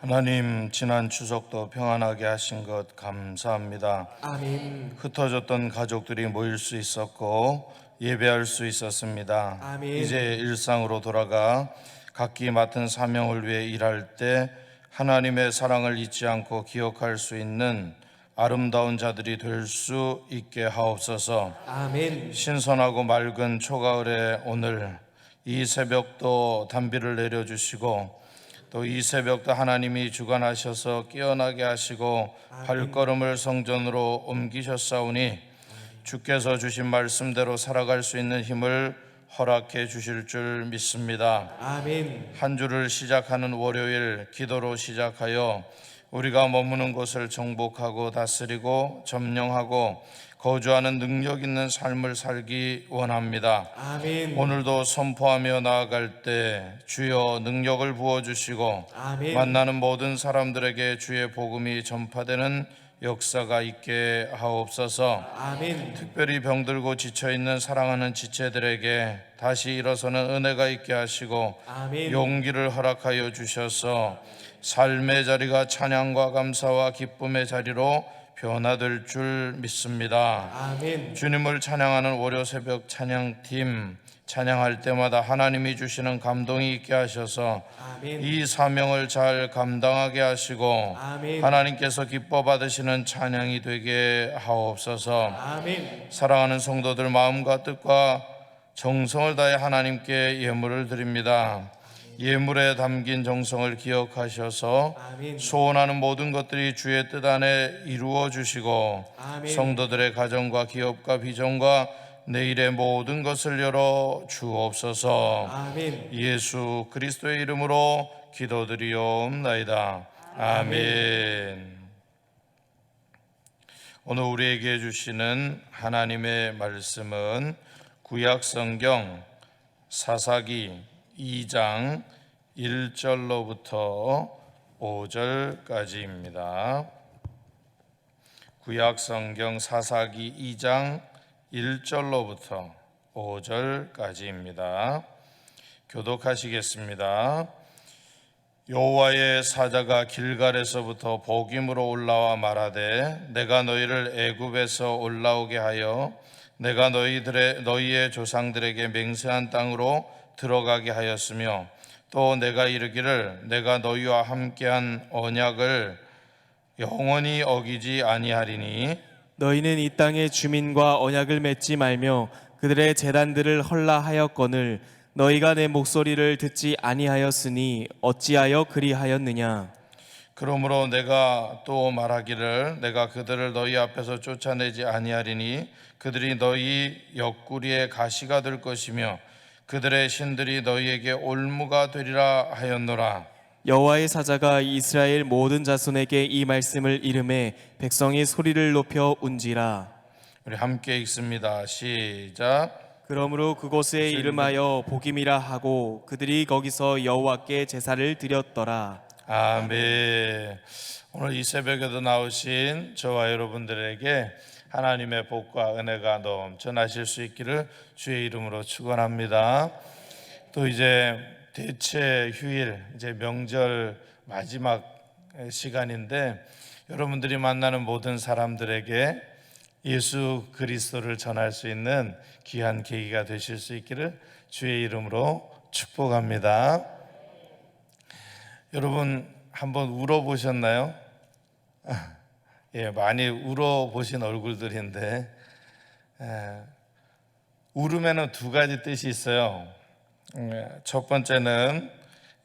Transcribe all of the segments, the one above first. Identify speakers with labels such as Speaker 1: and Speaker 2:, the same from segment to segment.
Speaker 1: 하나님, 지난 추석도 평안하게 하신 것 감사합니다.
Speaker 2: 아멘.
Speaker 1: 흩어졌던 가족들이 모일 수 있었고 예배할 수 있었습니다.
Speaker 2: 아멘.
Speaker 1: 이제 일상으로 돌아가 각기 맡은 사명을 위해 일할 때 하나님의 사랑을 잊지 않고 기억할 수 있는 아름다운 자들이 될 수 있게 하옵소서.
Speaker 2: 아멘.
Speaker 1: 신선하고 맑은 초가을의 오늘 이 새벽도 단비를 내려주시고 또 이 새벽도 하나님이 주관하셔서 깨어나게 하시고 발걸음을 성전으로 옮기셨사오니 주께서 주신 말씀대로 살아갈 수 있는 힘을 허락해 주실 줄 믿습니다.
Speaker 2: 아멘.
Speaker 1: 한 주를 시작하는 월요일 기도로 시작하여 우리가 머무는 곳을 정복하고 다스리고 점령하고 거주하는 능력 있는 삶을 살기 원합니다.
Speaker 2: 아멘.
Speaker 1: 오늘도 선포하며 나아갈 때 주여 능력을 부어주시고
Speaker 2: 아멘.
Speaker 1: 만나는 모든 사람들에게 주의 복음이 전파되는 역사가 있게 하옵소서.
Speaker 2: 아멘.
Speaker 1: 특별히 병들고 지쳐있는 사랑하는 지체들에게 다시 일어서는 은혜가 있게 하시고
Speaker 2: 아멘.
Speaker 1: 용기를 허락하여 주셔서 삶의 자리가 찬양과 감사와 기쁨의 자리로 변화될 줄 믿습니다.
Speaker 2: 아멘.
Speaker 1: 주님을 찬양하는 월요 새벽 찬양팀 찬양할 때마다 하나님이 주시는 감동이 있게 하셔서
Speaker 2: 아멘.
Speaker 1: 이 사명을 잘 감당하게 하시고
Speaker 2: 아멘.
Speaker 1: 하나님께서 기뻐 받으시는 찬양이 되게 하옵소서.
Speaker 2: 아멘.
Speaker 1: 사랑하는 성도들 마음과 뜻과 정성을 다해 하나님께 예물을 드립니다. 예물에 담긴 정성을 기억하셔서
Speaker 2: 아멘.
Speaker 1: 소원하는 모든 것들이 주의 뜻 안에 이루어 주시고
Speaker 2: 아멘.
Speaker 1: 성도들의 가정과 기업과 비전과 내일의 모든 것을 열어 주옵소서.
Speaker 2: 아멘.
Speaker 1: 예수 그리스도의 이름으로 기도드리옵나이다. 아멘. 오늘 우리에게 주시는 하나님의 말씀은 구약 성경 사사기 2장 1절로부터 5절까지입니다. 구약 성경 사사기 2장 1절로부터 5절까지입니다. 교독하시겠습니다. 여호와의 사자가 길갈에서부터 복임으로 올라와 말하되 내가 너희를 애굽에서 올라오게 하여 내가 너희의 조상들에게 맹세한 땅으로 들어가게 하였으며 또 내가 이르기를 내가 너희와 함께한 언약을 영원히 어기지 아니하리니
Speaker 2: 너희는 이 땅의 주민과 언약을 맺지 말며 그들의 제단들을 헐라하였거늘 너희가 내 목소리를 듣지 아니하였으니 어찌하여 그리하였느냐.
Speaker 1: 그러므로 내가 또 말하기를 내가 그들을 너희 앞에서 쫓아내지 아니하리니 그들이 너희 옆구리에 가시가 될 것이며 그들의 신들이 너희에게 올무가 되리라 하였노라.
Speaker 2: 여호와의 사자가 이스라엘 모든 자손에게 이 말씀을 이름해 백성이 소리를 높여 운지라.
Speaker 1: 우리 함께 읽습니다. 시작.
Speaker 2: 그러므로 그곳에 이름하여 복임이라 하고 그들이 거기서 여호와께 제사를 드렸더라.
Speaker 1: 아멘. 오늘 이 새벽에도 나오신 저와 여러분들에게 하나님의 복과 은혜가 넘쳐나실 수 있기를 주의 이름으로 축원합니다. 또 이제 대체 휴일, 이제 명절 마지막 시간인데 여러분들이 만나는 모든 사람들에게 예수 그리스도를 전할 수 있는 귀한 계기가 되실 수 있기를 주의 이름으로 축복합니다. 여러분 한번 울어보셨나요? 예, 많이 울어보신 얼굴들인데 울음에는 두 가지 뜻이 있어요. 첫 번째는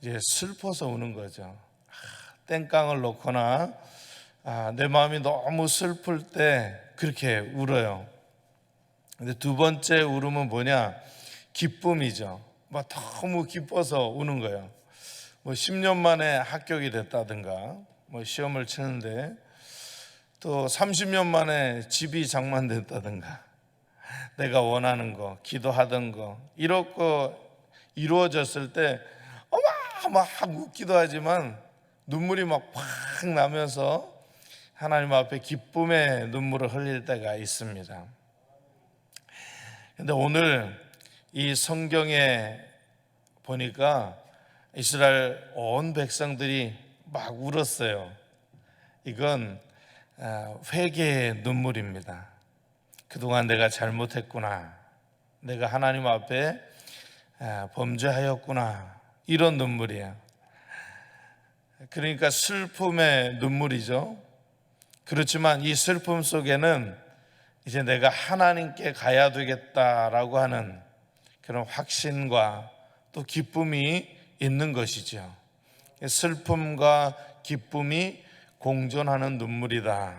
Speaker 1: 이제 슬퍼서 우는 거죠. 땡깡을 놓거나 내 마음이 너무 슬플 때 그렇게 울어요. 근데 두 번째 울음은 뭐냐? 기쁨이죠. 막 너무 기뻐서 우는 거예요. 뭐 10년 만에 합격이 됐다든가 뭐 시험을 치는데 또 30년 만에 집이 장만됐다든가 내가 원하는 거 기도하던 거 이런 거 이루어졌을 때 막 웃기도 하지만 눈물이 막 팍 나면서 하나님 앞에 기쁨의 눈물을 흘릴 때가 있습니다. 근데 오늘 이 성경에 보니까 이스라엘 온 백성들이 막 울었어요. 이건 회개의 눈물입니다. 그동안 내가 잘못했구나, 내가 하나님 앞에 범죄하였구나, 이런 눈물이에요. 그러니까 슬픔의 눈물이죠. 그렇지만 이 슬픔 속에는 이제 내가 하나님께 가야 되겠다라고 하는 그런 확신과 또 기쁨이 있는 것이죠. 슬픔과 기쁨이 공존하는 눈물이다.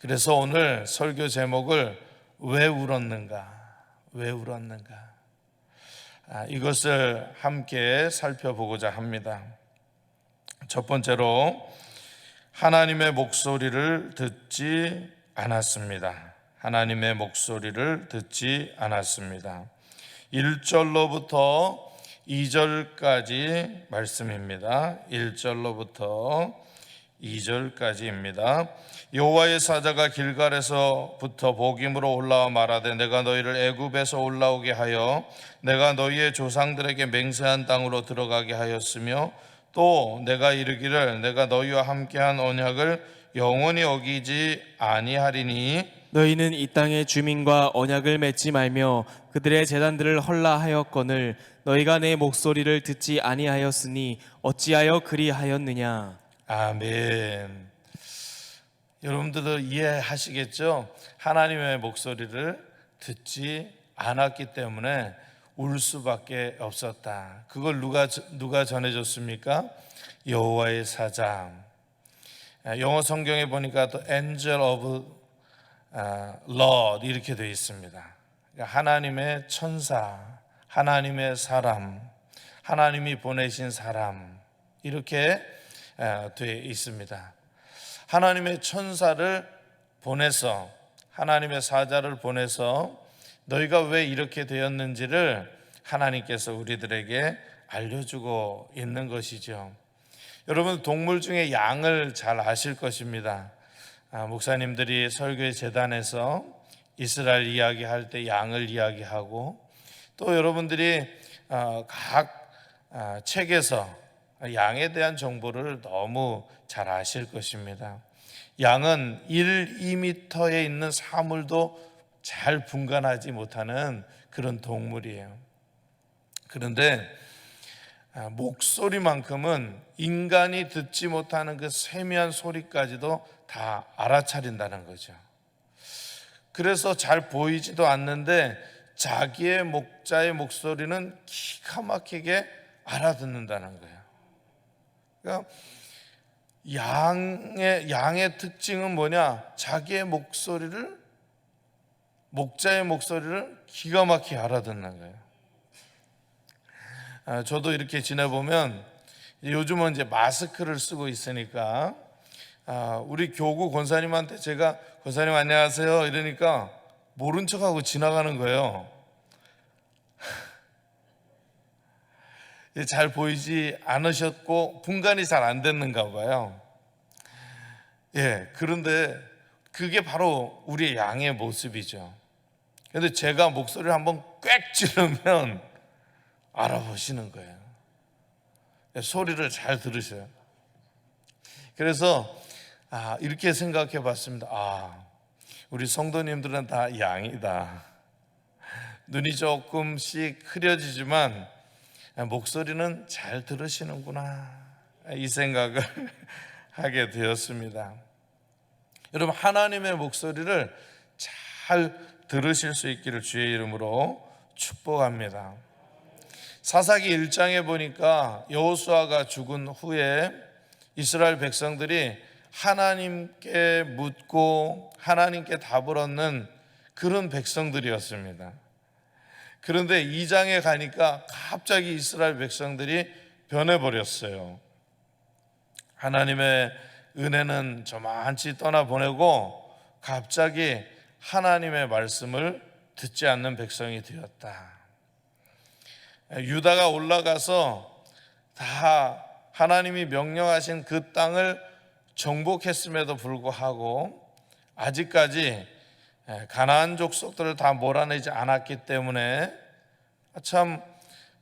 Speaker 1: 그래서 오늘 설교 제목을 왜 울었는가? 왜 울었는가? 이것을 함께 살펴보고자 합니다. 첫 번째로 하나님의 목소리를 듣지 않았습니다. 하나님의 목소리를 듣지 않았습니다. 1절로부터 2절까지 말씀입니다. 1절로부터 2절까지입니다. 여호와의 사자가 길갈에서부터 복임으로 올라와 말하되 내가 너희를 애굽에서 올라오게 하여 내가 너희의 조상들에게 맹세한 땅으로 들어가게 하였으며 또 내가 이르기를 내가 너희와 함께한 언약을 영원히 어기지 아니하리니
Speaker 2: 너희는 이 땅의 주민과 언약을 맺지 말며 그들의 제단들을 헐라 하였거늘 너희가 내 목소리를 듣지 아니하였으니 어찌하여 그리하였느냐.
Speaker 1: 아멘. 여러분들도 이해하시겠죠? 하나님의 목소리를 듣지 않았기 때문에 울 수밖에 없었다. 그걸 누가 전해줬습니까? 여호와의 사자. 영어 성경에 보니까 또 Angel of Lord 이렇게 되어 있습니다. 그러니까 하나님의 천사, 하나님의 사람, 하나님이 보내신 사람 이렇게 되어 있습니다. 하나님의 천사를 보내서, 하나님의 사자를 보내서 너희가 왜 이렇게 되었는지를 하나님께서 우리들에게 알려주고 있는 것이죠. 여러분, 동물 중에 양을 잘 아실 것입니다. 목사님들이 설교의 재단에서 이스라엘 이야기할 때 양을 이야기하고 또 여러분들이 각 책에서 양에 대한 정보를 너무 잘 아실 것입니다. 양은 1, 2m에 있는 사물도 잘 분간하지 못하는 그런 동물이에요. 그런데 목소리만큼은 인간이 듣지 못하는 그 세미한 소리까지도 다 알아차린다는 거죠. 그래서 잘 보이지도 않는데 자기의 목자의 목소리는 기가 막히게 알아듣는다는 거예요. 그러니까 양의 특징은 뭐냐? 자기의 목자의 목소리를 기가 막히게 알아듣는 거예요. 저도 이렇게 지내보면 요즘은 이제 마스크를 쓰고 있으니까 우리 교구 권사님한테 제가 권사님 안녕하세요 이러니까 모른 척하고 지나가는 거예요. 잘 보이지 않으셨고 분간이 잘 안 됐는가 봐요. 그런데 그게 바로 우리의 양의 모습이죠. 그런데 제가 목소리를 한번 꽥 지르면 알아보시는 거예요. 소리를 잘 들으셔요. 그래서 이렇게 생각해 봤습니다. 우리 성도님들은 다 양이다. 눈이 조금씩 흐려지지만 목소리는 잘 들으시는구나, 이 생각을 하게 되었습니다. 여러분, 하나님의 목소리를 잘 들으실 수 있기를 주의 이름으로 축복합니다. 사사기 1장에 보니까 여호수아가 죽은 후에 이스라엘 백성들이 하나님께 묻고 하나님께 답을 얻는 그런 백성들이었습니다. 그런데 2장에 가니까 갑자기 이스라엘 백성들이 변해버렸어요. 하나님의 은혜는 저만치 떠나보내고 갑자기 하나님의 말씀을 듣지 않는 백성이 되었다. 유다가 올라가서 다 하나님이 명령하신 그 땅을 정복했음에도 불구하고 아직까지 가나안 족속들을 다 몰아내지 않았기 때문에 참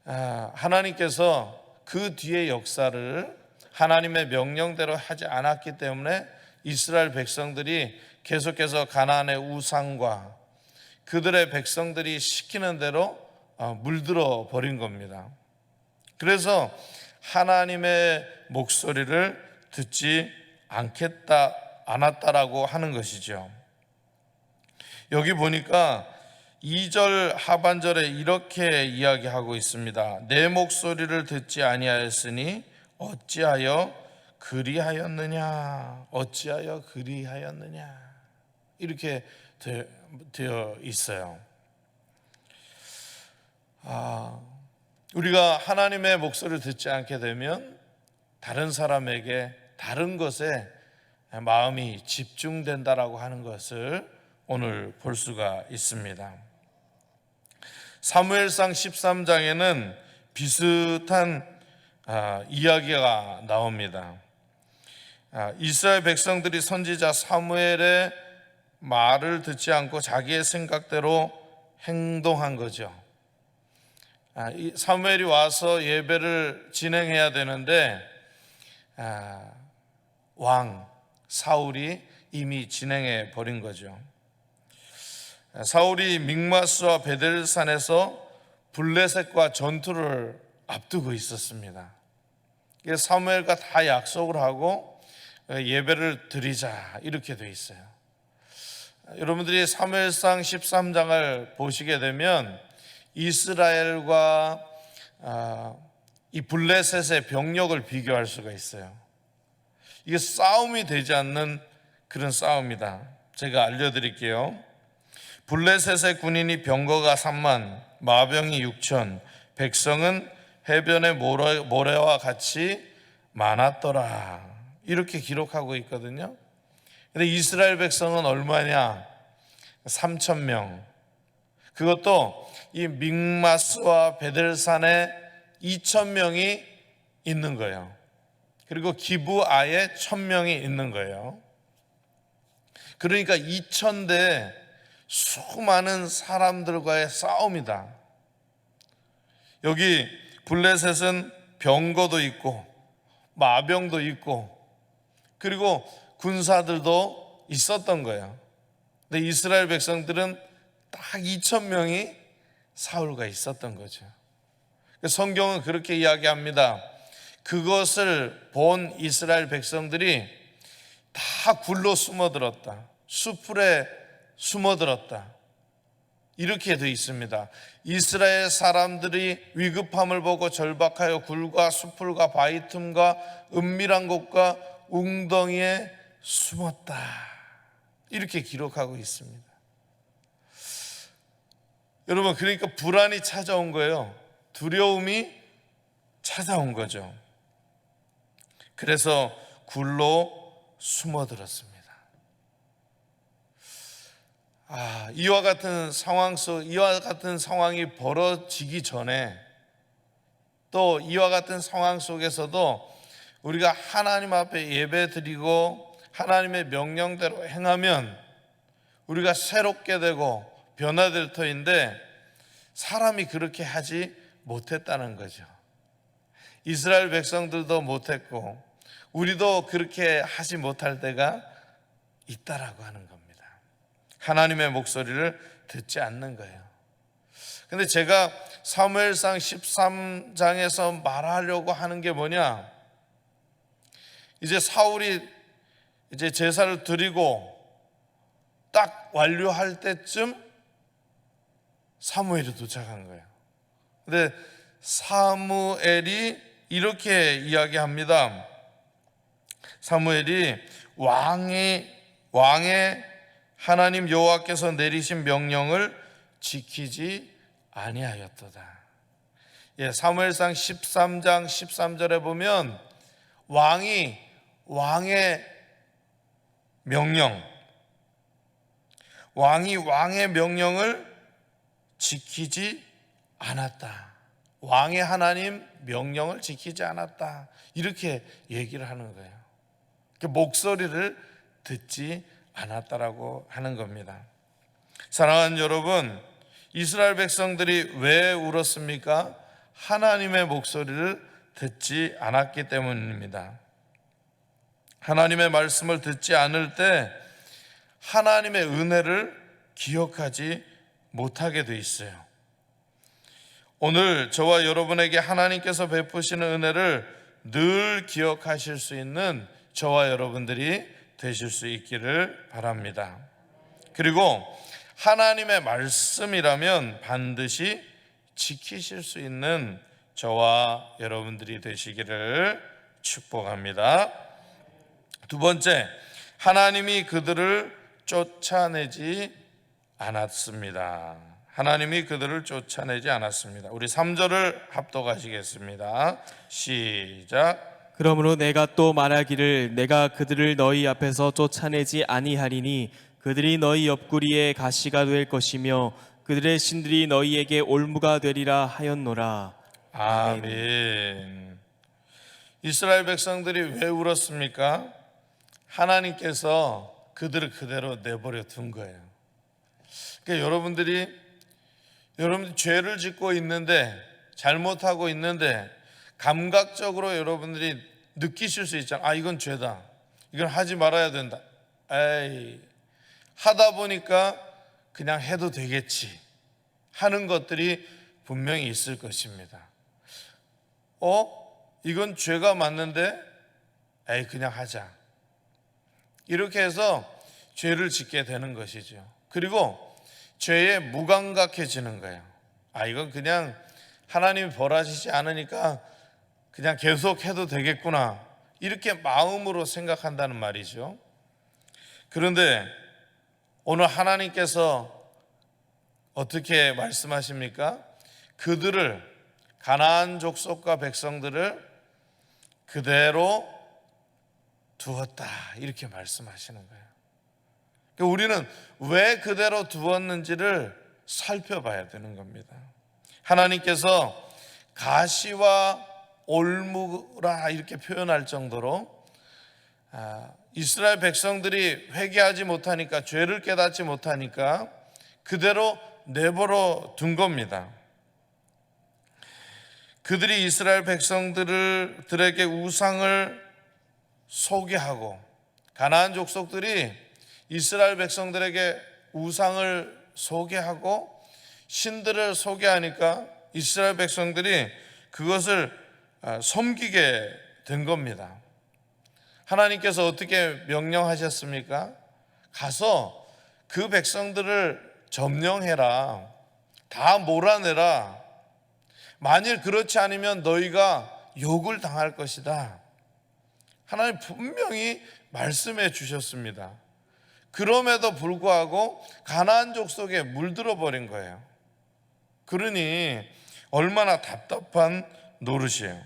Speaker 1: 하나님께서 그 뒤의 역사를 하나님의 명령대로 하지 않았기 때문에 이스라엘 백성들이 계속해서 가나안의 우상과 그들의 백성들이 시키는 대로 물들어 버린 겁니다. 그래서 하나님의 목소리를 듣지 않았다라고 하는 것이죠. 여기 보니까 2절 하반절에 이렇게 이야기하고 있습니다. 내 목소리를 듣지 아니하였으니 어찌하여 그리하였느냐? 어찌하여 그리하였느냐? 이렇게 되어 있어요. 우리가 하나님의 목소리를 듣지 않게 되면 다른 사람에게 다른 것에 마음이 집중된다라고 하는 것을 오늘 볼 수가 있습니다. 사무엘상 13장에는 비슷한 이야기가 나옵니다. 이스라엘 백성들이 선지자 사무엘의 말을 듣지 않고 자기의 생각대로 행동한 거죠. 사무엘이 와서 예배를 진행해야 되는데 왕 사울이 이미 진행해 버린 거죠. 사울이 mikmas와 베델산에서 블레셋과 전투를 앞두고 있었습니다. 사무엘과 다 약속을 하고 예배를 드리자 이렇게 돼 있어요. 여러분들이 사무엘상 13장을 보시게 되면 이스라엘과 이 블레셋의 병력을 비교할 수가 있어요. 이게 싸움이 되지 않는 그런 싸움이다. 제가 알려드릴게요. 블레셋의 군인이 병거가 3만, 마병이 6천, 백성은 해변의 모래와 같이 많았더라. 이렇게 기록하고 있거든요. 근데 이스라엘 백성은 얼마냐? 3천 명. 그것도 이 mikmas와 베델산에 2천 명이 있는 거예요. 그리고 기브아에 1,000명이 있는 거예요. 그러니까 2,000대 수많은 사람들과의 싸움이다. 여기 블레셋은 병거도 있고 마병도 있고 그리고 군사들도 있었던 거예요. 근데 이스라엘 백성들은 딱 2,000명이 사울과 있었던 거죠. 성경은 그렇게 이야기합니다. 그것을 본 이스라엘 백성들이 다 굴로 숨어들었다. 수풀에 숨어들었다. 이렇게 되어 있습니다. 이스라엘 사람들이 위급함을 보고 절박하여 굴과 수풀과 바위 틈과 은밀한 곳과 웅덩이에 숨었다. 이렇게 기록하고 있습니다. 여러분, 그러니까 불안이 찾아온 거예요. 두려움이 찾아온 거죠. 그래서 굴로 숨어들었습니다. 이와 같은 상황이 벌어지기 전에 또 이와 같은 상황 속에서도 우리가 하나님 앞에 예배드리고 하나님의 명령대로 행하면 우리가 새롭게 되고 변화될 터인데 사람이 그렇게 하지 못했다는 거죠. 이스라엘 백성들도 못했고 우리도 그렇게 하지 못할 때가 있다라고 하는 겁니다. 하나님의 목소리를 듣지 않는 거예요. 근데 제가 사무엘상 13장에서 말하려고 하는 게 뭐냐? 이제 사울이 이제 제사를 드리고 딱 완료할 때쯤 사무엘이 도착한 거예요. 근데 사무엘이 이렇게 이야기합니다. 사무엘이 왕의 하나님 여호와께서 내리신 명령을 지키지 아니하였도다. 사무엘상 13장 13절에 보면 왕의 명령을 지키지 않았다. 왕의 하나님 명령을 지키지 않았다. 이렇게 얘기를 하는 거예요. 목소리를 듣지 않았다라고 하는 겁니다. 사랑하는 여러분, 이스라엘 백성들이 왜 울었습니까? 하나님의 목소리를 듣지 않았기 때문입니다. 하나님의 말씀을 듣지 않을 때 하나님의 은혜를 기억하지 못하게 돼 있어요. 오늘 저와 여러분에게 하나님께서 베푸시는 은혜를 늘 기억하실 수 있는 저와 여러분들이 되실 수 있기를 바랍니다. 그리고 하나님의 말씀이라면 반드시 지키실 수 있는 저와 여러분들이 되시기를 축복합니다. 두 번째, 하나님이 그들을 쫓아내지 않았습니다. 하나님이 그들을 쫓아내지 않았습니다. 우리 3절을 합독하시겠습니다. 시작.
Speaker 2: 그러므로 내가 또 말하기를 내가 그들을 너희 앞에서 쫓아내지 아니하리니 그들이 너희 옆구리에 가시가 될 것이며 그들의 신들이 너희에게 올무가 되리라 하였노라.
Speaker 1: 아멘. 이스라엘 백성들이 왜 울었습니까? 하나님께서 그들을 그대로 내버려 둔 거예요. 그러니까 여러분들이 죄를 짓고 있는데, 잘못하고 있는데 감각적으로 여러분들이 느끼실 수 있잖아요. 아, 이건 죄다, 이건 하지 말아야 된다. 에이, 하다 보니까 그냥 해도 되겠지 하는 것들이 분명히 있을 것입니다. 이건 죄가 맞는데 에이, 그냥 하자, 이렇게 해서 죄를 짓게 되는 것이죠. 그리고 죄에 무감각해지는 거예요. 아, 이건 그냥 하나님이 벌하시지 않으니까 그냥 계속 해도 되겠구나, 이렇게 마음으로 생각한다는 말이죠. 그런데 오늘 하나님께서 어떻게 말씀하십니까? 그들을, 가나안 족속과 백성들을 그대로 두었다, 이렇게 말씀하시는 거예요. 그러니까 우리는 왜 그대로 두었는지를 살펴봐야 되는 겁니다. 하나님께서 가시와 올무라 이렇게 표현할 정도로 이스라엘 백성들이 회개하지 못하니까, 죄를 깨닫지 못하니까 그대로 내버려 둔 겁니다. 그들이 이스라엘 백성들에게 우상을 소개하고, 가나안 족속들이 이스라엘 백성들에게 우상을 소개하고 신들을 소개하니까 이스라엘 백성들이 그것을 섬기게 된 겁니다. 하나님께서 어떻게 명령하셨습니까? 가서 그 백성들을 점령해라, 다 몰아내라. 만일 그렇지 않으면 너희가 욕을 당할 것이다. 하나님 분명히 말씀해 주셨습니다. 그럼에도 불구하고 가나안 족속에 물들어 버린 거예요. 그러니 얼마나 답답한 노릇이에요.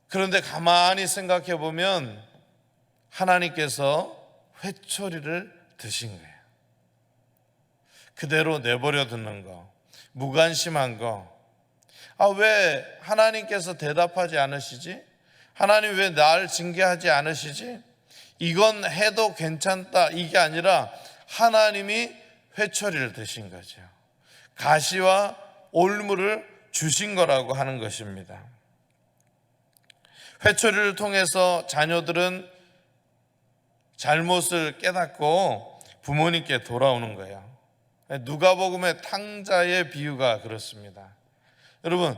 Speaker 1: 그런데 가만히 생각해 보면 하나님께서 회초리를 드신 거예요. 그대로 내버려 두는 거, 무관심한 거. 왜 하나님께서 대답하지 않으시지? 하나님 왜 날 징계하지 않으시지? 이건 해도 괜찮다, 이게 아니라 하나님이 회초리를 드신 거죠. 가시와 올무를 주신 거라고 하는 것입니다. 회초리를 통해서 자녀들은 잘못을 깨닫고 부모님께 돌아오는 거예요. 누가복음의 탕자의 비유가 그렇습니다. 여러분,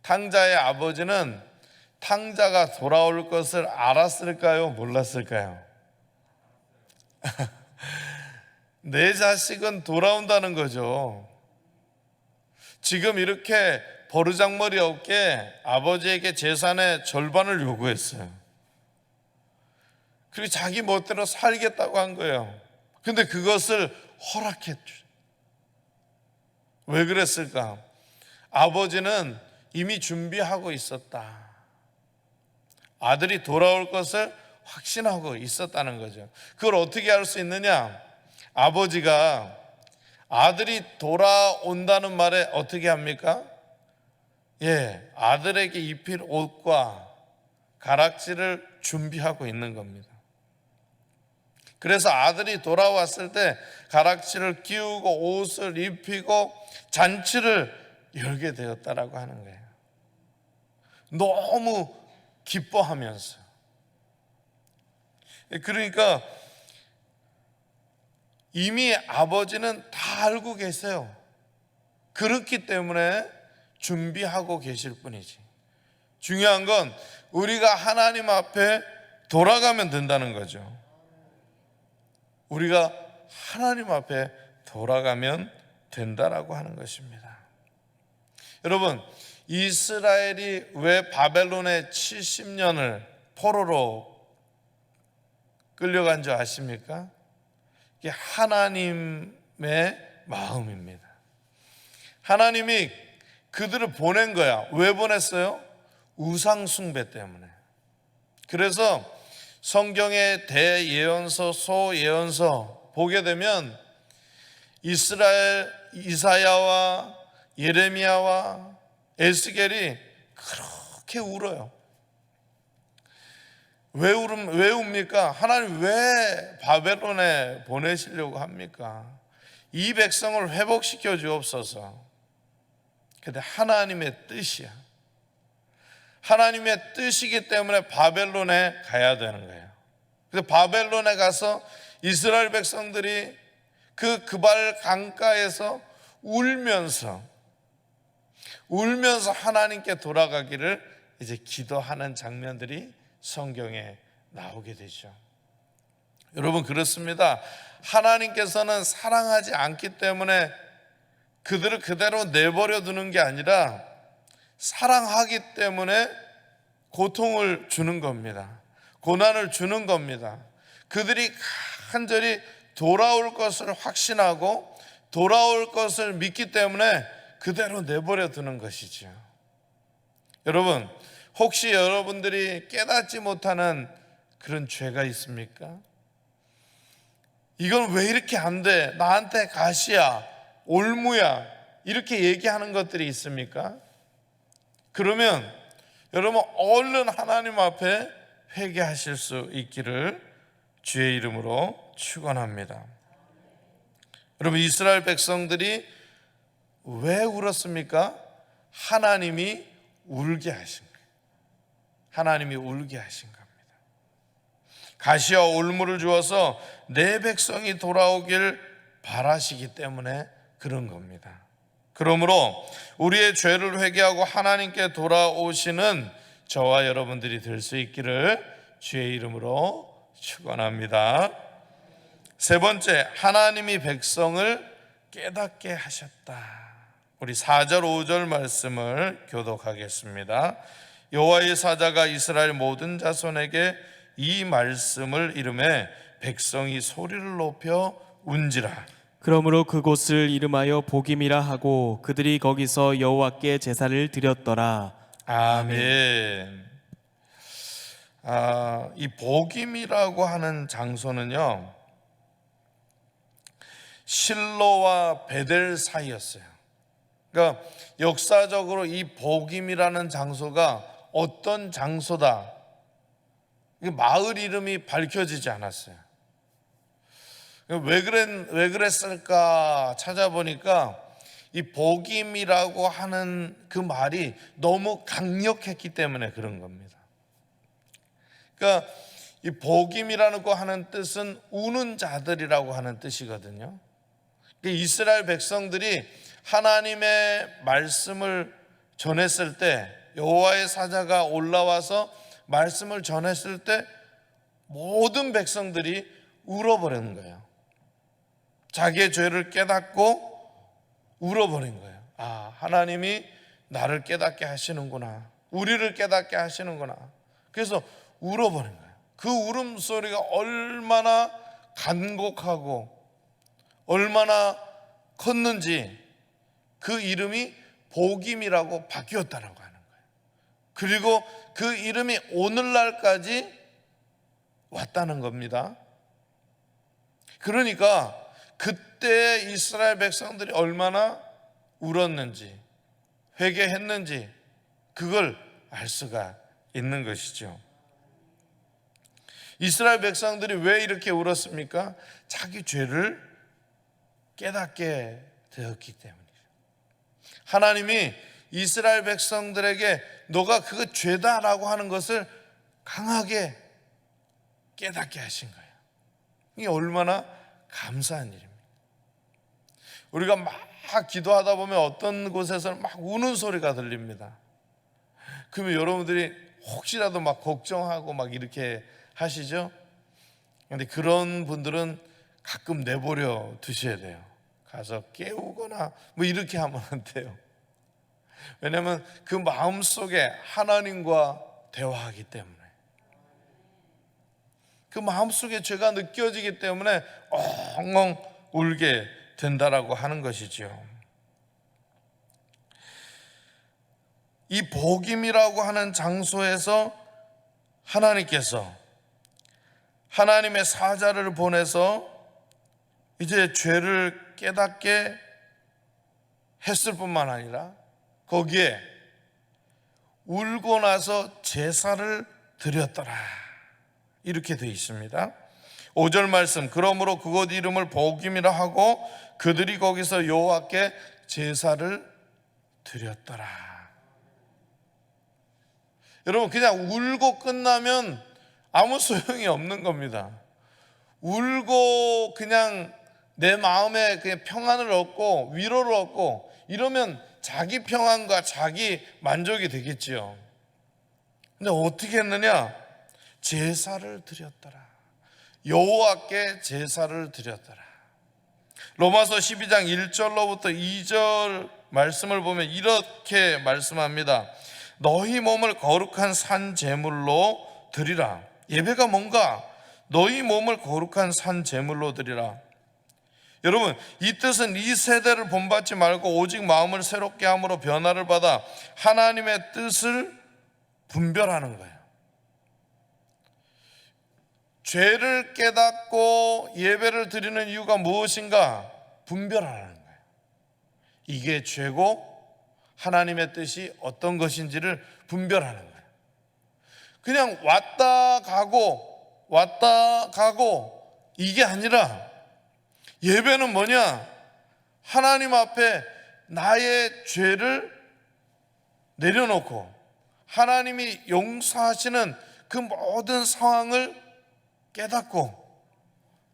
Speaker 1: 탕자의 아버지는 탕자가 돌아올 것을 알았을까요? 몰랐을까요? 내 자식은 돌아온다는 거죠. 지금 이렇게 버르장머리 없게 아버지에게 재산의 절반을 요구했어요. 그리고 자기 멋대로 살겠다고 한 거예요. 근데 그것을 허락했죠. 왜 그랬을까? 아버지는 이미 준비하고 있었다. 아들이 돌아올 것을 확신하고 있었다는 거죠. 그걸 어떻게 알 수 있느냐? 아버지가 아들이 돌아온다는 말에 어떻게 합니까? 아들에게 입힐 옷과 가락지를 준비하고 있는 겁니다. 그래서 아들이 돌아왔을 때 가락지를 끼우고 옷을 입히고 잔치를 열게 되었다라고 하는 거예요. 너무 기뻐하면서. 그러니까 이미 아버지는 다 알고 계세요. 그렇기 때문에 준비하고 계실 뿐이지. 중요한 건 우리가 하나님 앞에 돌아가면 된다는 거죠. 우리가 하나님 앞에 돌아가면 된다라고 하는 것입니다. 여러분, 이스라엘이 왜 바벨론에 70년을 포로로 끌려간 줄 아십니까? 이게 하나님의 마음입니다. 하나님이 그들을 보낸 거야. 왜 보냈어요? 우상 숭배 때문에. 그래서 성경의 대예언서, 소예언서 보게 되면 이사야와 예레미야와 에스겔이 그렇게 울어요. 왜 웁니까? 하나님 왜 바벨론에 보내시려고 합니까? 이 백성을 회복시켜 주옵소서. 근데 하나님의 뜻이야. 하나님의 뜻이기 때문에 바벨론에 가야 되는 거예요. 그래서 바벨론에 가서 이스라엘 백성들이 그 그발 강가에서 울면서 하나님께 돌아가기를 이제 기도하는 장면들이 성경에 나오게 되죠. 여러분, 그렇습니다. 하나님께서는 사랑하지 않기 때문에 그들을 그대로 내버려 두는 게 아니라 사랑하기 때문에 고통을 주는 겁니다. 고난을 주는 겁니다. 그들이 간절히 돌아올 것을 확신하고 돌아올 것을 믿기 때문에 그대로 내버려 두는 것이죠. 여러분, 혹시 여러분들이 깨닫지 못하는 그런 죄가 있습니까? 이건 왜 이렇게 안 돼? 나한테 가시야, 올무야, 이렇게 얘기하는 것들이 있습니까? 그러면 여러분 얼른 하나님 앞에 회개하실 수 있기를 주의 이름으로 축원합니다. 여러분, 이스라엘 백성들이 왜 울었습니까? 하나님이 울게 하신 거예요. 하나님이 울게 하신 겁니다. 가시와 올무를 주어서 내 백성이 돌아오길 바라시기 때문에 그런 겁니다. 그러므로 우리의 죄를 회개하고 하나님께 돌아오시는 저와 여러분들이 될 수 있기를 주의 이름으로 축원합니다. 세 번째, 하나님이 백성을 깨닫게 하셨다. 우리 4절 5절 말씀을 교독하겠습니다. 여호와의 사자가 이스라엘 모든 자손에게 이 말씀을 이르매 백성이 소리를 높여 운지라.
Speaker 2: 그러므로 그곳을 이름하여 복임이라 하고 그들이 거기서 여호와께 제사를 드렸더라.
Speaker 1: 아멘. 이 복임이라고 하는 장소는요, 실로와 베델 사이였어요. 그러니까 역사적으로 이 복임이라는 장소가 어떤 장소다, 마을 이름이 밝혀지지 않았어요. 왜 그랬을까 찾아보니까 이 복임이라고 하는 그 말이 너무 강력했기 때문에 그런 겁니다. 그러니까 이 복임이라는 거 하는 뜻은 우는 자들이라고 하는 뜻이거든요. 이스라엘 백성들이 하나님의 말씀을 전했을 때, 여호와의 사자가 올라와서 말씀을 전했을 때 모든 백성들이 울어버리는 거예요. 자기의 죄를 깨닫고 울어버린 거예요. 하나님이 나를 깨닫게 하시는구나, 우리를 깨닫게 하시는구나. 그래서 울어버린 거예요. 그 울음소리가 얼마나 간곡하고 얼마나 컸는지 그 이름이 복임이라고 바뀌었다라고 하는 거예요. 그리고 그 이름이 오늘날까지 왔다는 겁니다. 그러니까 그때 이스라엘 백성들이 얼마나 울었는지, 회개했는지 그걸 알 수가 있는 것이죠. 이스라엘 백성들이 왜 이렇게 울었습니까? 자기 죄를 깨닫게 되었기 때문이죠. 하나님이 이스라엘 백성들에게 너가 그거 죄다라고 하는 것을 강하게 깨닫게 하신 거예요. 이게 얼마나 감사한 일입니다. 우리가 막 기도하다 보면 어떤 곳에서는 막 우는 소리가 들립니다. 그러면 여러분들이 혹시라도 막 걱정하고 막 이렇게 하시죠? 근데 그런 분들은 가끔 내버려 두셔야 돼요. 가서 깨우거나 뭐 이렇게 하면 안 돼요. 왜냐하면 그 마음속에 하나님과 대화하기 때문에, 그 마음속에 죄가 느껴지기 때문에 엉엉 울게 된다라고 하는 것이죠. 이 복임이라고 하는 장소에서 하나님께서 하나님의 사자를 보내서 이제 죄를 깨닫게 했을 뿐만 아니라 거기에 울고 나서 제사를 드렸더라, 이렇게 되어 있습니다. 5절 말씀, 그러므로 그곳 이름을 복임이라 하고 그들이 거기서 여호와께 제사를 드렸더라. 여러분, 그냥 울고 끝나면 아무 소용이 없는 겁니다. 울고 그냥 내 마음에 그냥 평안을 얻고 위로를 얻고 이러면 자기 평안과 자기 만족이 되겠지요. 근데 어떻게 했느냐? 제사를 드렸더라. 여호와께 제사를 드렸더라. 로마서 12장 1절로부터 2절 말씀을 보면 이렇게 말씀합니다. 너희 몸을 거룩한 산 제물로 드리라. 예배가 뭔가? 너희 몸을 거룩한 산 제물로 드리라. 여러분, 이 뜻은 이 세대를 본받지 말고 오직 마음을 새롭게 함으로 변화를 받아 하나님의 뜻을 분별하는 거예요. 죄를 깨닫고 예배를 드리는 이유가 무엇인가? 분별하는 거예요. 이게 죄고 하나님의 뜻이 어떤 것인지를 분별하는 거예요. 그냥 왔다 가고 이게 아니라, 예배는 뭐냐? 하나님 앞에 나의 죄를 내려놓고 하나님이 용서하시는 그 모든 상황을 깨닫고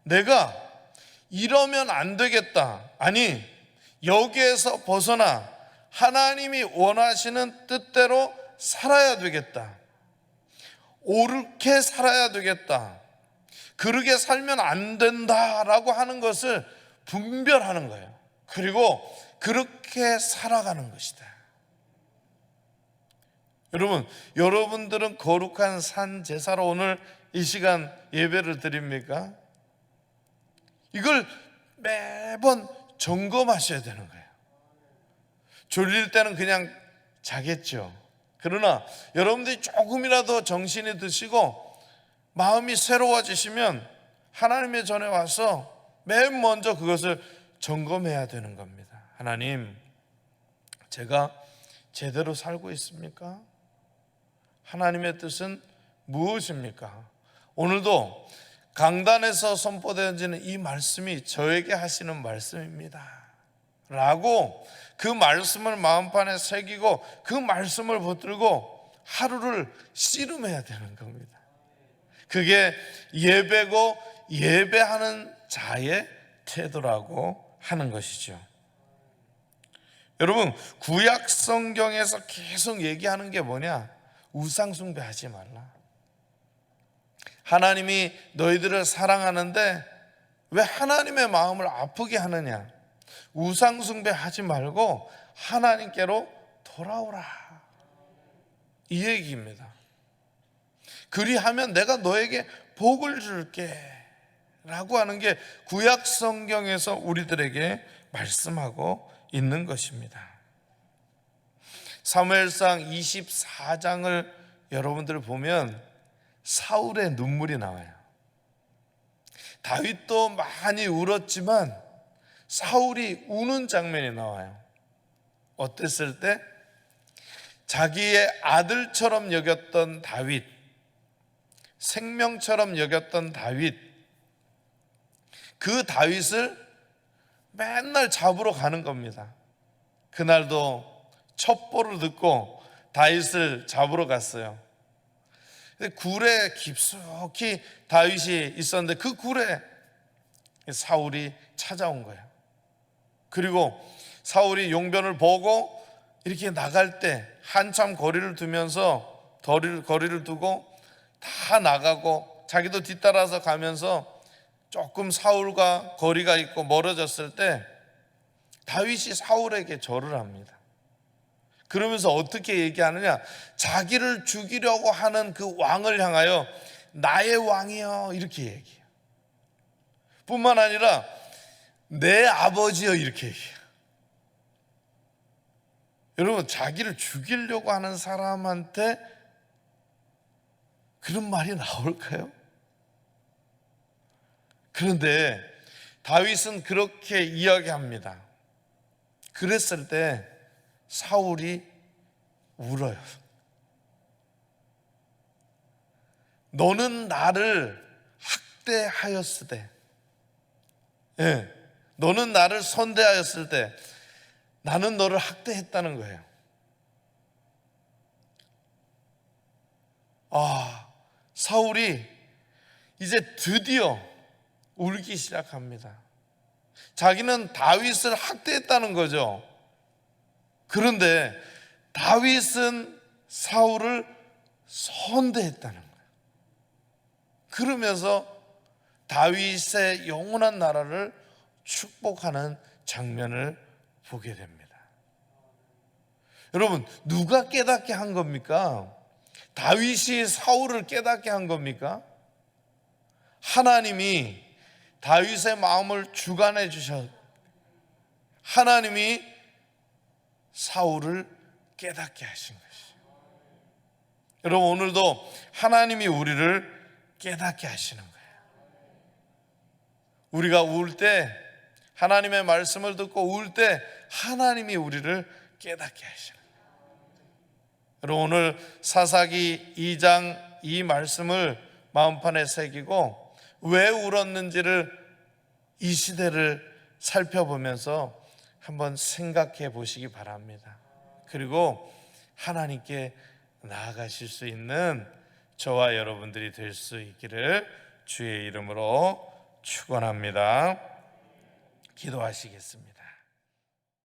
Speaker 1: 내가 이러면 안 되겠다, 아니 여기에서 벗어나 하나님이 원하시는 뜻대로 살아야 되겠다, 옳게 살아야 되겠다, 그렇게 살면 안 된다라고 하는 것을 분별하는 거예요. 그리고 그렇게 살아가는 것이다. 여러분들은 거룩한 산 제사로 오늘 이 시간 예배를 드립니까? 이걸 매번 점검하셔야 되는 거예요. 졸릴 때는 그냥 자겠죠. 그러나 여러분들이 조금이라도 정신이 드시고 마음이 새로워지시면 하나님의 전에 와서 맨 먼저 그것을 점검해야 되는 겁니다. 하나님, 제가 제대로 살고 있습니까? 하나님의 뜻은 무엇입니까? 오늘도 강단에서 선포되어지는 이 말씀이 저에게 하시는 말씀입니다 라고 그 말씀을 마음판에 새기고 그 말씀을 붙들고 하루를 씨름해야 되는 겁니다. 그게 예배고 예배하는 자의 태도라고 하는 것이죠. 여러분, 구약 성경에서 계속 얘기하는 게 뭐냐? 우상 숭배하지 말라. 하나님이 너희들을 사랑하는데 왜 하나님의 마음을 아프게 하느냐? 우상 숭배하지 말고 하나님께로 돌아오라, 이 얘기입니다. 그리하면 내가 너에게 복을 줄게 라고 하는 게 구약 성경에서 우리들에게 말씀하고 있는 것입니다. 사무엘상 24장을 여러분들 보면 사울의 눈물이 나와요. 다윗도 많이 울었지만 사울이 우는 장면이 나와요. 어땠을 때? 자기의 아들처럼 여겼던 다윗, 생명처럼 여겼던 다윗, 그 다윗을 맨날 잡으러 가는 겁니다. 그날도 첩보를 듣고 다윗을 잡으러 갔어요. 근데 굴에 깊숙이 다윗이 있었는데 그 굴에 사울이 찾아온 거예요. 그리고 사울이 용변을 보고 이렇게 나갈 때 한참 거리를 두고 다 나가고 자기도 뒤따라서 가면서 조금 사울과 거리가 있고 멀어졌을 때 다윗이 사울에게 절을 합니다. 그러면서 어떻게 얘기하느냐, 자기를 죽이려고 하는 그 왕을 향하여 나의 왕이여 이렇게 얘기해요. 뿐만 아니라 내 아버지여 이렇게 얘기해요. 여러분, 자기를 죽이려고 하는 사람한테 그런 말이 나올까요? 그런데 다윗은 그렇게 이야기합니다. 그랬을 때 사울이 울어요. 너는 나를 학대하였으되, 너는 나를 선대하였을 때 나는 너를 학대했다는 거예요. 사울이 이제 드디어 울기 시작합니다. 자기는 다윗을 학대했다는 거죠. 그런데 다윗은 사울을 선대했다는 거예요. 그러면서 다윗의 영원한 나라를 축복하는 장면을 보게 됩니다. 여러분, 누가 깨닫게 한 겁니까? 다윗이 사울을 깨닫게 한 겁니까? 하나님이 다윗의 마음을 주관해 주셔, 하나님이 사울을 깨닫게 하신 것이에요. 여러분, 오늘도 하나님이 우리를 깨닫게 하시는 거예요. 우리가 울 때, 하나님의 말씀을 듣고 울 때 하나님이 우리를 깨닫게 하시는 거예요. 여러분, 오늘 사사기 2장 이 말씀을 마음판에 새기고 왜 울었는지를, 이 시대를 살펴보면서 한번 생각해 보시기 바랍니다. 그리고 하나님께 나아가실 수 있는 저와 여러분들이 될 수 있기를 주의 이름으로 축원합니다. 기도하시겠습니다.